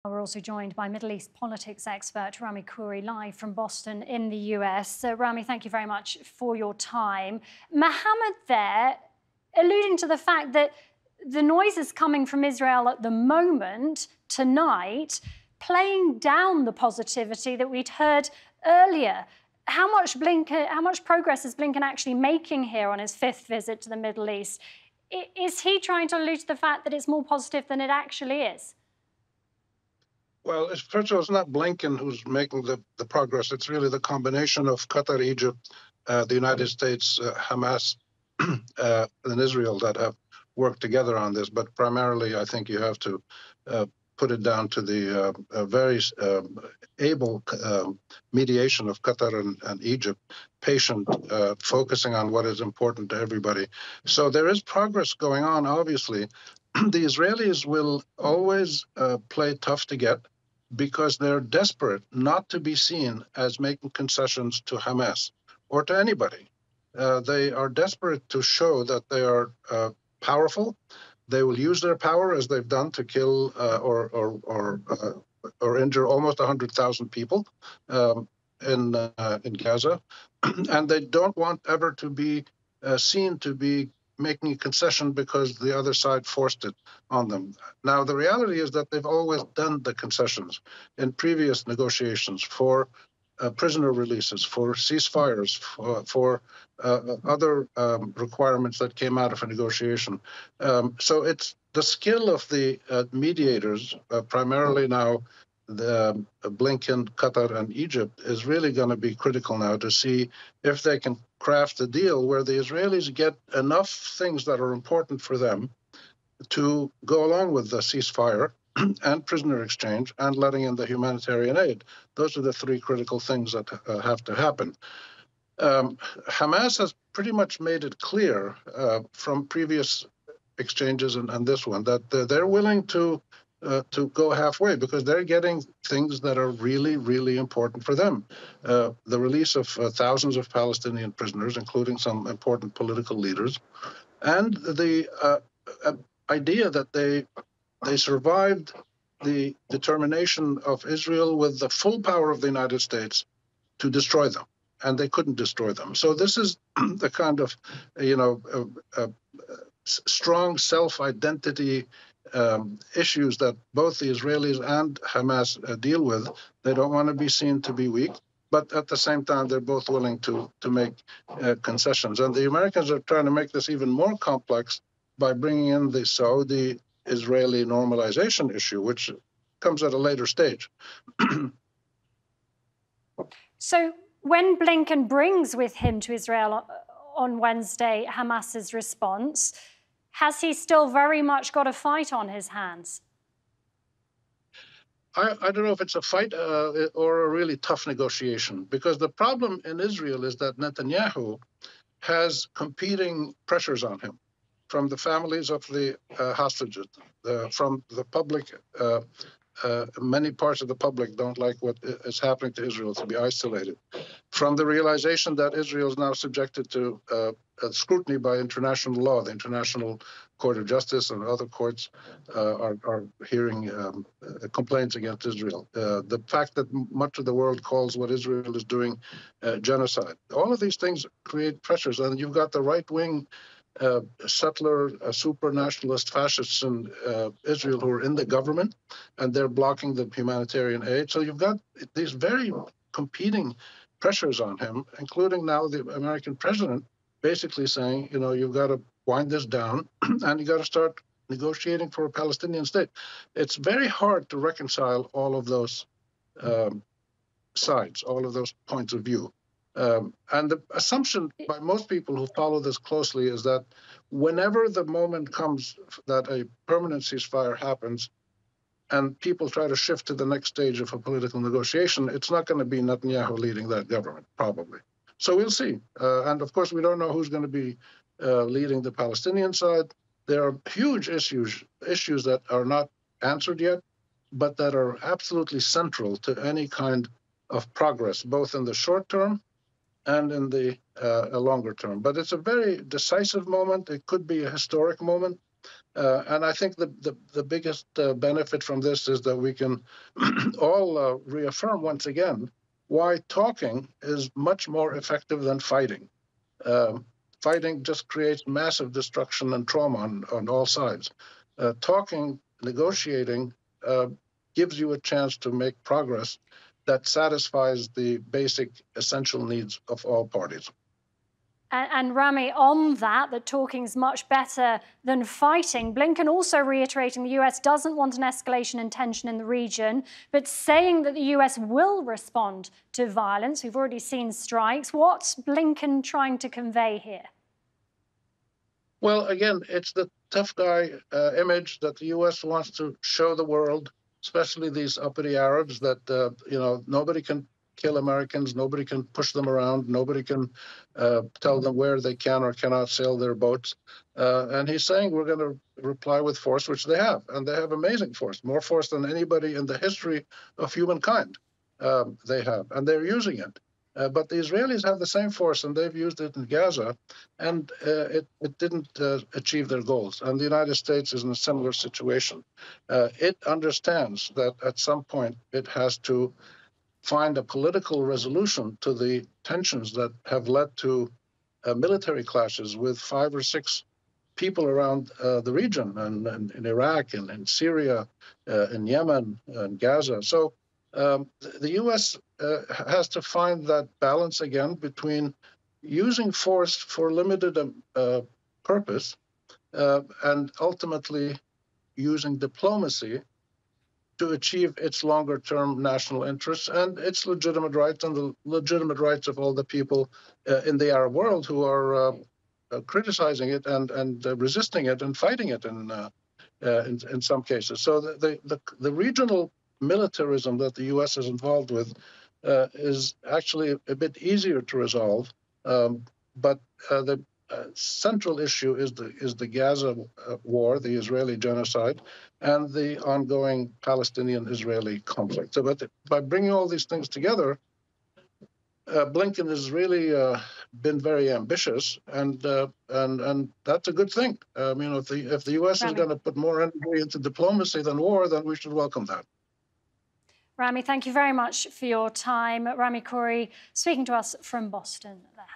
We're also joined by Middle East politics expert Rami Khouri, live from Boston in the US. Rami, thank you very much for your time. Mohammed there, alluding to the fact that the noise is coming from Israel at the moment, tonight, playing down the positivity that we'd heard earlier. How much progress is Blinken actually making here on his fifth visit to the Middle East? Is he trying to allude to the fact that it's more positive than it actually is? Well, first of all, it's not Blinken who's making the progress. It's really the combination of Qatar, Egypt, the United States, Hamas, and Israel that have worked together on this. But primarily, I think you have to put it down to the very able mediation of Qatar and Egypt, patient, focusing on what is important to everybody. So there is progress going on, obviously. The Israelis will always play tough to get because they're desperate not to be seen as making concessions to Hamas or to anybody. They are desperate to show that they are powerful. They will use their power, as they've done, to kill or injure almost 100,000 people in Gaza, and they don't want ever to be seen to be making a concession because the other side forced it on them. Now, the reality is that they've always done the concessions in previous negotiations for prisoner releases, for ceasefires, for other requirements that came out of a negotiation. So it's the skill of the mediators, primarily now the Blinken, Qatar, and Egypt, is really going to be critical now to see if they can craft a deal where the Israelis get enough things that are important for them to go along with the ceasefire and prisoner exchange and letting in the humanitarian aid. Those are the three critical things that have to happen. Hamas has pretty much made it clear from previous exchanges and this one that they're willing to go halfway because they're getting things that are really, really important for them. The release of thousands of Palestinian prisoners, including some important political leaders, and the idea that they survived the determination of Israel with the full power of the United States to destroy them, and they couldn't destroy them. So this is the kind of, strong self-identity issues that both the Israelis and Hamas deal with. They don't want to be seen to be weak, but at the same time, they're both willing to make concessions. And the Americans are trying to make this even more complex by bringing in the Saudi-Israeli normalization issue, which comes at a later stage. So when Blinken brings with him to Israel on Wednesday Hamas's response, has he still very much got a fight on his hands? I don't know if it's a fight or a really tough negotiation, because the problem in Israel is that Netanyahu has competing pressures on him from the families of the hostages, from the public. Many parts of the public don't like what is happening to Israel, to be isolated. From the realization that Israel is now subjected to scrutiny by international law, the International Court of Justice and other courts are hearing complaints against Israel. The fact that much of the world calls what Israel is doing genocide. All of these things create pressures, and you've got the right-wing settler, super-nationalist fascists in Israel who are in the government, and they're blocking the humanitarian aid. So you've got these very competing pressures on him, including now the American president basically saying, you've got to wind this down and you got to start negotiating for a Palestinian state. It's very hard to reconcile all of those sides, all of those points of view. And the assumption by most people who follow this closely is that whenever the moment comes that a permanent ceasefire happens and people try to shift to the next stage of a political negotiation, it's not going to be Netanyahu leading that government, probably. So we'll see. And of course, we don't know who's going to be leading the Palestinian side. There are huge issues that are not answered yet, but that are absolutely central to any kind of progress, both in the short term and in the longer term. But it's a very decisive moment. It could be a historic moment. And I think the biggest benefit from this is that we can all reaffirm once again why talking is much more effective than fighting. Fighting just creates massive destruction and trauma on all sides. Talking, negotiating, gives you a chance to make progress that satisfies the basic essential needs of all parties. And Rami, on that talking is much better than fighting, Blinken also reiterating the US doesn't want an escalation in tension in the region, but saying that the US will respond to violence. We've already seen strikes. What's Blinken trying to convey here? Well, again, it's the tough guy image that the US wants to show the world, especially these uppity Arabs, that, nobody can kill Americans, nobody can push them around, nobody can tell them where they can or cannot sail their boats. And he's saying we're going to reply with force, which they have. And they have amazing force, more force than anybody in the history of humankind they have. And they're using it. But the Israelis have the same force, and they've used it in Gaza, and it didn't achieve their goals. And the United States is in a similar situation. It understands that at some point it has to find a political resolution to the tensions that have led to military clashes with 5 or 6 people around the region, and in Iraq, and in Syria, in Yemen, and Gaza. So the U.S. Has to find that balance again between using force for limited purpose and ultimately using diplomacy to achieve its longer-term national interests and its legitimate rights and the legitimate rights of all the people in the Arab world who are criticizing it and resisting it and fighting it in some cases. So the regional militarism that the U.S. is involved with is actually a bit easier to resolve, but the central issue is the Gaza war, the Israeli genocide, and the ongoing Palestinian-Israeli conflict. So, by bringing all these things together, Blinken has really been very ambitious, and that's a good thing. I mean, if the U.S. is going to put more energy into diplomacy than war, then we should welcome that. Rami, thank you very much for your time. Rami Khouri speaking to us from Boston there.